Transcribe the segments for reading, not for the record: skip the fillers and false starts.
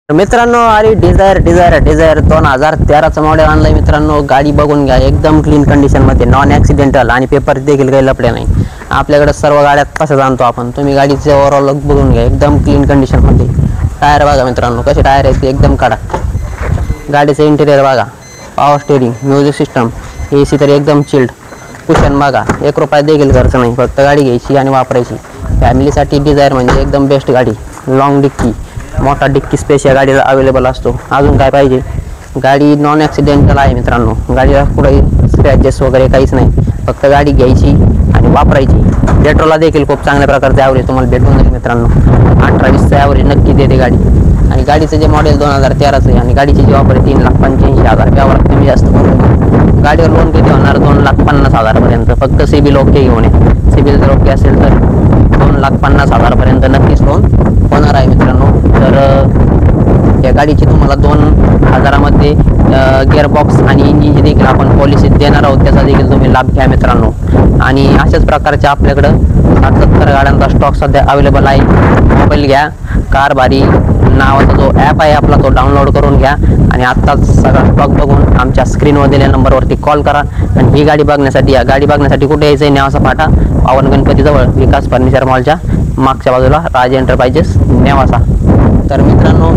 मित्रांनो, अरे Dzire 2013चं model आणलंय मित्रांनो. गाडी बघून घ्या, एकदम क्लीन कंडिशन मध्ये, नॉन ॲक्सिडेंटल आणि पेपर देखील काही लपडे नाही. आपल्याकडे सर्व गाड्यात कसं जाणतो आपण. तुम्ही गाडीचे ओव्हरऑल लुक बघून घ्या, एकदम क्लीन कंडिशन मध्ये. टायर बघा मित्रांनो, कसे टायर आहेत एकदम कडक. गाडीचं इंटेरियर बघा, power steering, music system, AC तर एकदम चिल्ड. कुशन बघा, 1 रुपया देखील खर्च नाही, फक्त गाडी घ्यायची आणि वापरायची. फॅमिलीसाठी डिझायर म्हणजे एकदम बेस्ट गाडी. लॉंग डिक्की, मोठा डिक्की स्पेस या गाडीला अवेलेबल असतो. अजून काय पाहिजे. गाडी नॉन ॲक्सिडेंटल आहे मित्रांनो. गाडीला कुठेही स्क्रॅचेस वगैरे काहीच नाही, फक्त गाडी घ्यायची आणि वापरायची. पेट्रोलला देखील खूप चांगल्या प्रकारचे ॲव्हरेज तुम्हाला भेटून जाईल मित्रांनो. 18-20चं ॲव्हरेज नक्की देते गाडी. आणि गाडीचं जे मॉडेल 2013चं आहे आणि गाडीची जी ऑफर आहे 3,85,000 व्यवहार कमी जास्त करून. गाडीवर लोन किती होणार? 2,50,000 पर्यंत. फक्त सिबिल ओके घेऊन आहे. सिबिल जर ओके असेल तर 2,50,000 पर्यंत नक्कीच लोन होणार आहे मित्रांनो. तर या गाडीची तुम्हाला 2,000 मध्ये गिअरबॉक्स आणि इंजिनची देखील आपण पॉलिसी देणार आहोत. त्याचा देखील तुम्ही लाभ घ्या मित्रांनो. आणि अशाच प्रकारच्या आपल्याकडं 60-70 गाड्यांचा स्टॉक सध्या अवेलेबल आहे. मोबाईल घ्या, कार भारी नावाचा जो ॲप आहे आपला, तो डाउनलोड करून घ्या आणि आत्ताच सगळा स्टॉक बघून आमच्या स्क्रीनवर दिलेल्या नंबरवरती कॉल करा. आणि ही गाडी बघण्यासाठी, या गाडी बघण्यासाठी कुठे यायचं आहे? नेवासा फाटा, पावन गणपतीजवळ, विकास फर्निचर मॉलच्या मागच्या बाजूला, राज एंटरप्राइजेस नेवासा. तर मित्रांनो,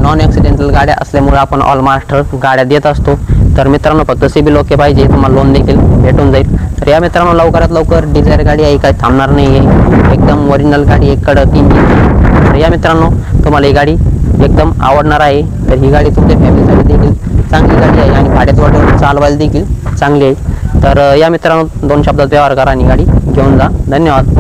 नॉन ॲक्सिडेंटल गाड्या असल्यामुळे आपण ऑल महाराष्ट्र गाड्या देत असतो. तर मित्रांनो, फक्त सिबिल ओके पाहिजे, तुम्हाला लोन देखील भेटून जाईल. तर या मित्रांनो, लवकरात लवकर. डिझायर गाडी आहे, काही थांबणार नाही आहे, एकदम ओरिजिनल गाडी, एक कडक इंजिन. तर या मित्रांनो, तुम्हाला ही गाडी एकदम आवडणार आहे. तर ही गाडी तुमच्या फॅमिलीसाठी देखील चांगली गाडी आहे आणि भाड्यात वाटेवर चालवायला देखील चांगली आहे. तर या मित्रांनो, 2 शब्दात व्यवहार करा आणि गाडी घेऊन जा. धन्यवाद.